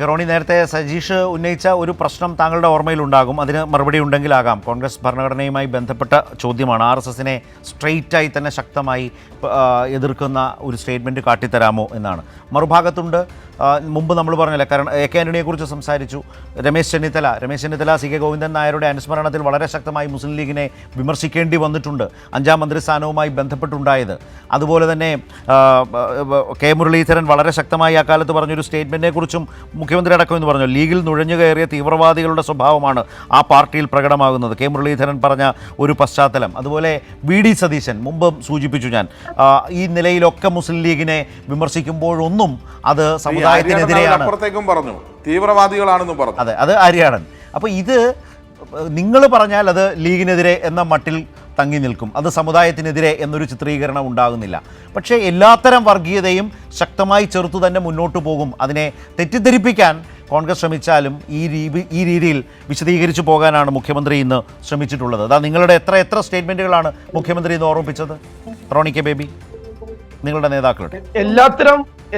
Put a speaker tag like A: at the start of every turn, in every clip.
A: റോണി, നേരത്തെ സജീഷ് ഉന്നയിച്ച ഒരു പ്രശ്നം താങ്കളുടെ ഓർമ്മയിലുണ്ടാകും. അതിന് മറുപടി ഉണ്ടെങ്കിലാകാം. കോൺഗ്രസ് ഭരണഘടനയുമായി ബന്ധപ്പെട്ട ചോദ്യമാണ്. RSSനെ സ്ട്രെയിറ്റായി തന്നെ ശക്തമായി എതിർക്കുന്ന ഒരു സ്റ്റേറ്റ്മെൻറ്റ് കാട്ടിത്തരാമോ എന്നാണ്. മറുഭാഗത്തുണ്ട്, മുമ്പ് നമ്മൾ പറഞ്ഞില്ല, കാരണം AK ആൻ്റണിയെക്കുറിച്ച് സംസാരിച്ചു. രമേശ് ചെന്നിത്തല CK ഗോവിന്ദൻ നായരുടെ അനുസ്മരണത്തിൽ വളരെ ശക്തമായി മുസ്ലിം ലീഗിനെ വിമർശിക്കേണ്ടി വന്നിട്ടുണ്ട്, 5ാം മന്ത്രിസ്ഥാനവുമായി ബന്ധപ്പെട്ടുണ്ടായത്. അതുപോലെ തന്നെ K മുരളീധരൻ വളരെ ശക്തമായി ആ കാലത്ത് പറഞ്ഞൊരു സ്റ്റേറ്റ്മെൻറ്റിനെ കുറിച്ചും മുഖ്യമന്ത്രി അടക്കം എന്ന് പറഞ്ഞു. ലീഗിൽ നുഴഞ്ഞു കയറിയ തീവ്രവാദികളുടെ സ്വഭാവമാണ് ആ പാർട്ടിയിൽ പ്രകടമാകുന്നത്. K മുരളീധരൻ പറഞ്ഞ ഒരു പശ്ചാത്തലം. അതുപോലെ VD സതീശൻ, മുമ്പ് സൂചിപ്പിച്ചു ഞാൻ, ഈ നിലയിലൊക്കെ മുസ്ലിം ലീഗിനെ വിമർശിക്കുമ്പോഴൊന്നും അത് സമുദായത്തിനെതിരെയാണ്,
B: പറഞ്ഞു തീവ്രവാദികളാണെന്നും പറഞ്ഞു.
A: അതെ, അത് ആര്യാടൻ. അപ്പോൾ ഇത് നിങ്ങൾ പറഞ്ഞാൽ അത് ലീഗിനെതിരെ എന്ന മട്ടിൽ തങ്ങി നിൽക്കും, അത് സമുദായത്തിനെതിരെ എന്നൊരു ചിത്രീകരണം ഉണ്ടാകുന്നില്ല. പക്ഷേ എല്ലാത്തരം വർഗീയതയും ശക്തമായി ചെറുത്തു തന്നെ മുന്നോട്ട് പോകും. അതിനെ തെറ്റിദ്ധരിപ്പിക്കാൻ കോൺഗ്രസ് ശ്രമിച്ചാലും ഈ രീതിയിൽ വിശദീകരിച്ചു പോകാനാണ് മുഖ്യമന്ത്രി ഇന്ന് ശ്രമിച്ചിട്ടുള്ളത്. അതാ നിങ്ങളുടെ എത്ര സ്റ്റേറ്റ്മെൻറ്റുകളാണ് മുഖ്യമന്ത്രി ഇന്ന് ഓർമ്മിപ്പിച്ചത്? റോണി കെ ബേബി, നിങ്ങളുടെ നേതാക്കളുടെ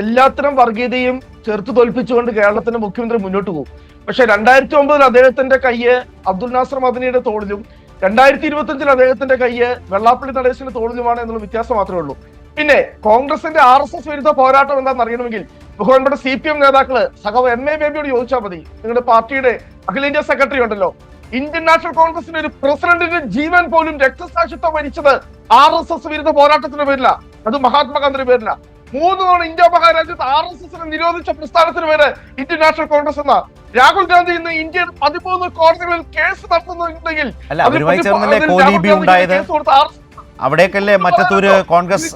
C: എല്ലാത്തരം വർഗീയതയും ചെറുത്തു തോൽപ്പിച്ചുകൊണ്ട് കേരളത്തിന്റെ മുഖ്യമന്ത്രി മുന്നോട്ട് പോകും. പക്ഷെ 2009 അദ്ദേഹത്തിന്റെ കയ്യ് അബ്ദുൽ നാസർ മദനിയുടെ തോളിലും 2025 അദ്ദേഹത്തിന്റെ കയ്യ് വെള്ളാപ്പള്ളി നടേശന്റെ തോളിലുമാണ് എന്നുള്ള വ്യത്യാസം മാത്രമേ ഉള്ളൂ. പിന്നെ കോൺഗ്രസിന്റെ RSS വിരുദ്ധ പോരാട്ടം എന്താണെന്ന് അറിയണമെങ്കിൽ ബഹുമാനപ്പെട്ട CPM നേതാക്കള് സഖാവ് MA ബേബിയോട് ചോദിച്ചാൽ മതി. നിങ്ങളുടെ പാർട്ടിയുടെ അഖിലേന്ത്യാ സെക്രട്ടറി ഉണ്ടല്ലോ, ഇന്ത്യൻ നാഷണൽ കോൺഗ്രസിന്റെ ഒരു പ്രസിഡന്റിന്റെ ജീവൻ പോലും രക്തസാക്ഷിത്വം വരിച്ചത് RSS വിരുദ്ധ പോരാട്ടത്തിന്റെ പേരില, അത് മഹാത്മാഗാന്ധിയുടെ പേരില. 3 തവണ ഇന്ത്യ മഹാരാജ്യത്ത് RSSനെ നിരോധിച്ച പ്രസ്ഥാനത്തിന് പേര് ഇന്ത്യൻ നാഷണൽ കോൺഗ്രസ് എന്ന. രാഹുൽ ഗാന്ധി ഇന്ന് ഇന്ത്യയിൽ 13 കോടതികളിൽ കേസ് നടത്തുന്നുണ്ടെങ്കിൽ
A: അവിടേക്കല്ലേ മറ്റത്തൂര് കോൺഗ്രസ്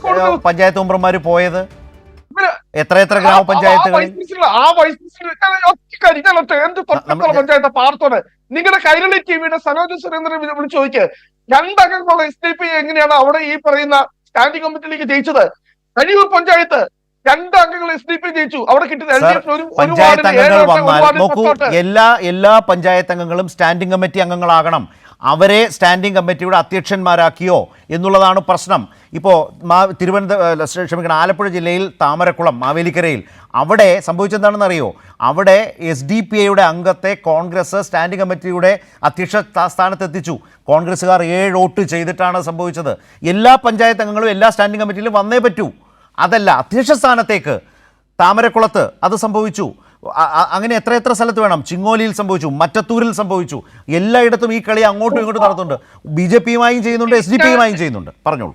A: പഞ്ചായത്ത് മെമ്പർമാര് പോയത്? എത്ര ഗ്രാമപഞ്ചായത്തുകളിൽ
C: പഞ്ചായത്ത് പാർത്തോട് നിങ്ങളുടെ കൈരളി TVയുടെ സനോജ് സുരേന്ദ്രൻ വിളിച്ചു ചോദിക്ക്, 2 അംഗങ്ങളുള്ള SDP എങ്ങനെയാണ് അവിടെ ഈ പറയുന്ന സ്റ്റാൻഡിംഗ് കമ്മിറ്റിയിലേക്ക് ജയിച്ചത്? അഴിയൂർ പഞ്ചായത്ത് 2 അംഗങ്ങൾ SDP ജയിച്ചു. അവിടെ
A: പഞ്ചായത്ത് അംഗങ്ങൾ വന്നാൽ നോക്കൂ, എല്ലാ പഞ്ചായത്ത് അംഗങ്ങളും സ്റ്റാൻഡിംഗ് കമ്മിറ്റി അംഗങ്ങളാകണം. അവരെ സ്റ്റാൻഡിംഗ് കമ്മിറ്റിയുടെ അധ്യക്ഷന്മാരാക്കിയോ എന്നുള്ളതാണ് പ്രശ്നം. ഇപ്പോൾ ആലപ്പുഴ ജില്ലയിൽ താമരക്കുളം, മാവേലിക്കരയിൽ അവിടെ സംഭവിച്ചെന്താണെന്ന് അറിയോ? അവിടെ SDPIയുടെ അംഗത്തെ കോൺഗ്രസ് സ്റ്റാൻഡിംഗ് കമ്മിറ്റിയുടെ അധ്യക്ഷ സ്ഥാനത്തെത്തിച്ചു. കോൺഗ്രസ്സുകാർ 7 വോട്ട് ചെയ്തിട്ടാണ് സംഭവിച്ചത്. എല്ലാ പഞ്ചായത്ത് അംഗങ്ങളും എല്ലാ സ്റ്റാൻഡിംഗ് കമ്മിറ്റിയിലും വന്നേ പറ്റൂ. അതല്ല, അധ്യക്ഷ സ്ഥാനത്തേക്ക് താമരക്കുളത്ത് അത് സംഭവിച്ചു. അങ്ങനെ എത്ര സ്ഥലത്ത് വേണം? ചിങ്ങോലിയിൽ സംഭവിച്ചു, മറ്റത്തൂരിൽ സംഭവിച്ചു. എല്ലായിടത്തും ഈ കളി അങ്ങോട്ടും ഇങ്ങോട്ടും നടത്തുന്നുണ്ട്. BJPയുമായും ചെയ്യുന്നുണ്ട്, SDP-യുമായും ചെയ്യുന്നുണ്ട്. പറഞ്ഞോളൂ.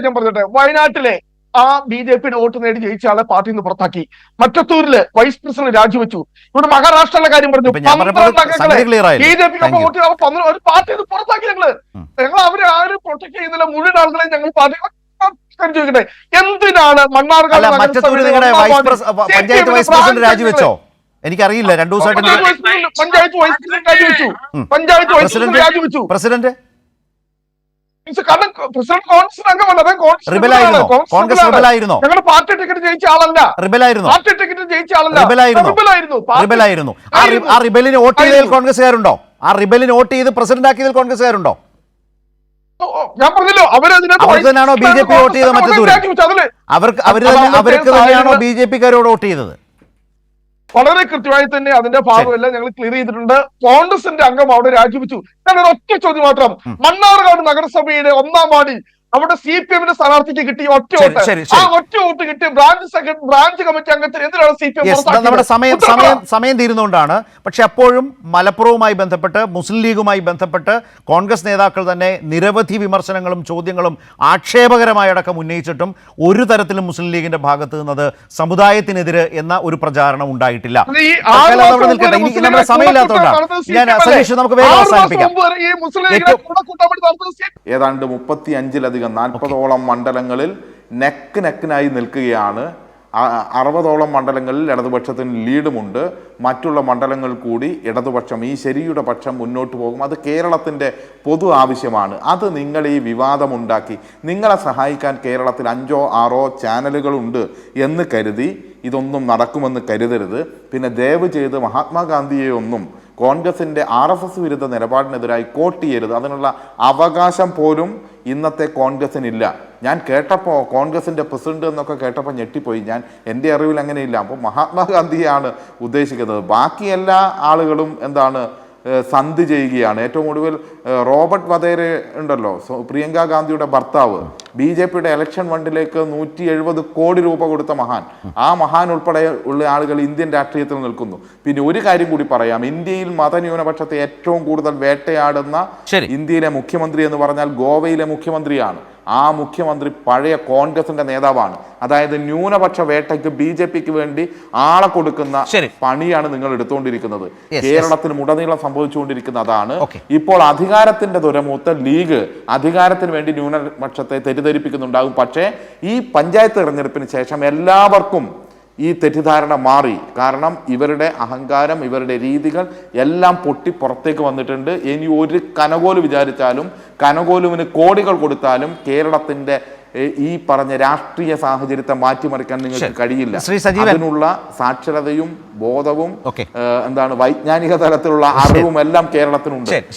C: ഞാൻ പറഞ്ഞോട്ടെ, വയനാട്ടിലെ ആ BJPയുടെ വോട്ട് നേടി ജയിച്ച ആളെ പാർട്ടിയിൽ നിന്ന് പുറത്താക്കി. മറ്റത്തൂരില് വൈസ് പ്രസിഡന്റ് രാജിവെച്ചു. ഇവിടെ മഹാരാഷ്ട്രയിലെ കാര്യം പറഞ്ഞു, BJP ഒരു പാർട്ടിയിൽ നിന്ന് പുറത്താക്കി. ഞങ്ങൾ അവരെ ആരും പ്രൊട്ടക്ട് ചെയ്യുന്നില്ല. മുഴുവൻ ആളുകളെയും ഞങ്ങൾ പാർട്ടി ചോദിക്കട്ടെ, എന്തിനാണ് മണ്ണാർക്കാട്
A: പഞ്ചായത്ത് വൈസ് പ്രസിഡന്റ് രാജിവെച്ചോ? എനിക്കറിയില്ല. 2 ദിവസമായിട്ട്
C: പഞ്ചായത്ത് വൈസ് പ്രസിഡന്റ് രാജിവെച്ചു. പഞ്ചായത്ത് വൈസ് പ്രസിഡന്റ് രാജിവെച്ചു.
A: പ്രസിഡന്റ്
C: ഞങ്ങളുടെ പാർട്ടി ടിക്കറ്റ് ജയിച്ച ആളല്ല. പാർട്ടി ടിക്കറ്റ് ജയിച്ച ആളല്ല.
A: ആ റിബലിന് വോട്ട് ചെയ്തതിൽ കോൺഗ്രസ്സുകാരുണ്ടോ? ആ റിബലിന് വോട്ട് ചെയ്ത് പ്രസിഡന്റ് ആക്കിയതിൽ കോൺഗ്രസ്സുകാരുണ്ടോ?
C: ഞാൻ പറഞ്ഞല്ലോ,
A: അവർക്ക് തന്നെയാണോ BJP വോട്ട് ചെയ്തത്? മറ്റത്തൂര് അവർക്ക് തന്നെയാണോ BJPക്കാരോട് വോട്ട് ചെയ്തത്?
C: വളരെ കൃത്യമായി തന്നെ അതിന്റെ ഭാഗമെല്ലാം ഞങ്ങൾ ക്ലിയർ ചെയ്തിട്ടുണ്ട്. കോൺഗ്രസിന്റെ അംഗം അവിടെ രാജിവെച്ചു. ഞാൻ ഒരൊറ്റ ചോദ്യം മാത്രം, മണ്ണാർക്കാട് നഗരസഭയുടെ 1ാം വാർഡിൽ അവിടെ CPMന്റെ സ്ഥാനാർത്ഥിക്ക് കിട്ടിയ ഒറ്റ വോട്ട്, ആ ഒറ്റ വോട്ട് കിട്ടിയ ബ്രാഞ്ച് കമ്മിറ്റി അംഗത്തിന് എന്തിനാണ് CPM?
A: നമ്മുടെ സമയം തീരുന്നതുകൊണ്ടാണ്. പക്ഷെ അപ്പോഴും മലപ്പുറവുമായി ബന്ധപ്പെട്ട്, മുസ്ലിം ലീഗുമായി ബന്ധപ്പെട്ട് കോൺഗ്രസ് നേതാക്കൾ തന്നെ നിരവധി വിമർശനങ്ങളും ചോദ്യങ്ങളും ആക്ഷേപകരമായടക്കം ഉന്നയിച്ചിട്ടും ഒരു തരത്തിലും മുസ്ലിം ലീഗിന്റെ ഭാഗത്ത് നിന്നത് സമുദായത്തിനെതിരെ എന്ന ഒരു പ്രചാരണം ഉണ്ടായിട്ടില്ല. നമ്മുടെ സമയമില്ലാത്തതുകൊണ്ടാണ് ഞാൻ സതീഷ്, നമുക്ക് വേഗം അവസാനിപ്പിക്കാം.
B: ഏതാണ്ട് 35-ലധികം 40ഓളം മണ്ഡലങ്ങളിൽ നെക്കിനായി നിൽക്കുകയാണ്. 60ഓളം മണ്ഡലങ്ങളിൽ ഇടതുപക്ഷത്തിന് ലീഡുമുണ്ട്. മറ്റുള്ള മണ്ഡലങ്ങൾ കൂടി ഇടതുപക്ഷം, ഈ ശരിയുടെ പക്ഷം മുന്നോട്ട് പോകും. അത് കേരളത്തിൻ്റെ പൊതു ആവശ്യമാണ്. അത് നിങ്ങൾ ഈ വിവാദമുണ്ടാക്കി നിങ്ങളെ സഹായിക്കാൻ കേരളത്തിൽ 5ഓ 6ഓ ചാനലുകളുണ്ട് എന്ന് കരുതി ഇതൊന്നും നടക്കുമെന്ന് കരുതരുത്. പിന്നെ ദയവ് ചെയ്ത് മഹാത്മാഗാന്ധിയെ ഒന്നും കോൺഗ്രസിന്റെ RSS വിരുദ്ധ നിലപാടിനെതിരായി വോട്ട് ചെയ്യരുത്, അതിനുള്ള അവകാശം പോലും ഇന്നത്തെ കോൺഗ്രസിനില്ല. ഞാൻ കേട്ടപ്പോൾ കോൺഗ്രസിന്റെ പ്രസിഡന്റ് എന്നൊക്കെ കേട്ടപ്പോൾ ഞെട്ടിപ്പോയി. എൻ്റെ അറിവിൽ അങ്ങനെയില്ല. അപ്പോൾ മഹാത്മാഗാന്ധിയാണ് ഉദ്ദേശിക്കുന്നത്. ബാക്കി എല്ലാ ആളുകളും എന്താണ് സന്ധി ചെയ്യുകയാണ്. ഏറ്റവും ഒടുവിൽ റോബർട്ട് വധേര ഉണ്ടല്ലോ, പ്രിയങ്ക ഗാന്ധിയുടെ ഭർത്താവ്, BJPയുടെ ഇലക്ഷൻ ഫണ്ടിലേക്ക് 170 കോടി രൂപ കൊടുത്ത മഹാൻ, ആ മഹാൻ ഉൾപ്പെടെ ഉള്ള ആളുകൾ ഇന്ത്യൻ രാഷ്ട്രീയത്തിൽ നിൽക്കുന്നു. പിന്നെ ഒരു കാര്യം കൂടി പറയാം, ഇന്ത്യയിൽ മതന്യൂനപക്ഷത്തെ ഏറ്റവും കൂടുതൽ വേട്ടയാടുന്ന ഇന്ത്യയിലെ മുഖ്യമന്ത്രി എന്ന് പറഞ്ഞാൽ ഗോവയിലെ മുഖ്യമന്ത്രിയാണ്. ആ മുഖ്യമന്ത്രി പഴയ കോൺഗ്രസിന്റെ നേതാവാണ്. അതായത് ന്യൂനപക്ഷ വേട്ടയ്ക്ക് BJPക്ക് വേണ്ടി ആളെ കൊടുക്കുന്ന പണിയാണ് നിങ്ങൾ എടുത്തുകൊണ്ടിരിക്കുന്നത്. കേരളത്തിൽ ഉടനീളം സംഭവിച്ചുകൊണ്ടിരിക്കുന്ന അതാണ്. ഇപ്പോൾ അധികാരത്തിന്റെ ദുരമൂത്ത ലീഗ് അധികാരത്തിന് വേണ്ടി ന്യൂനപക്ഷത്തെ തെറ്റിദ്ധരിപ്പിക്കുന്നുണ്ടാകും. പക്ഷേ ഈ പഞ്ചായത്ത് തെരഞ്ഞെടുപ്പിന് ശേഷം എല്ലാവർക്കും ഈ തെറ്റിദ്ധാരണ മാറി. കാരണം ഇവരുടെ അഹങ്കാരം, ഇവരുടെ രീതികൾ എല്ലാം പൊട്ടി പുറത്തേക്ക് വന്നിട്ടുണ്ട്. ഇനി ഒരു കനകോല് വിചാരിച്ചാലും, കനകോലുവിന് കോടികൾ കൊടുത്താലും കേരളത്തിന്റെ ഈ പറഞ്ഞ രാഷ്ട്രീയ സാഹചര്യത്തെ മാറ്റിമറിക്കാൻ നിങ്ങൾക്ക് കഴിയില്ല. അതിനുള്ള സാക്ഷരതയും ബോധവും എന്താണ് വൈജ്ഞാനിക തലത്തിലുള്ള അറിവും എല്ലാം കേരളത്തിനുണ്ട്.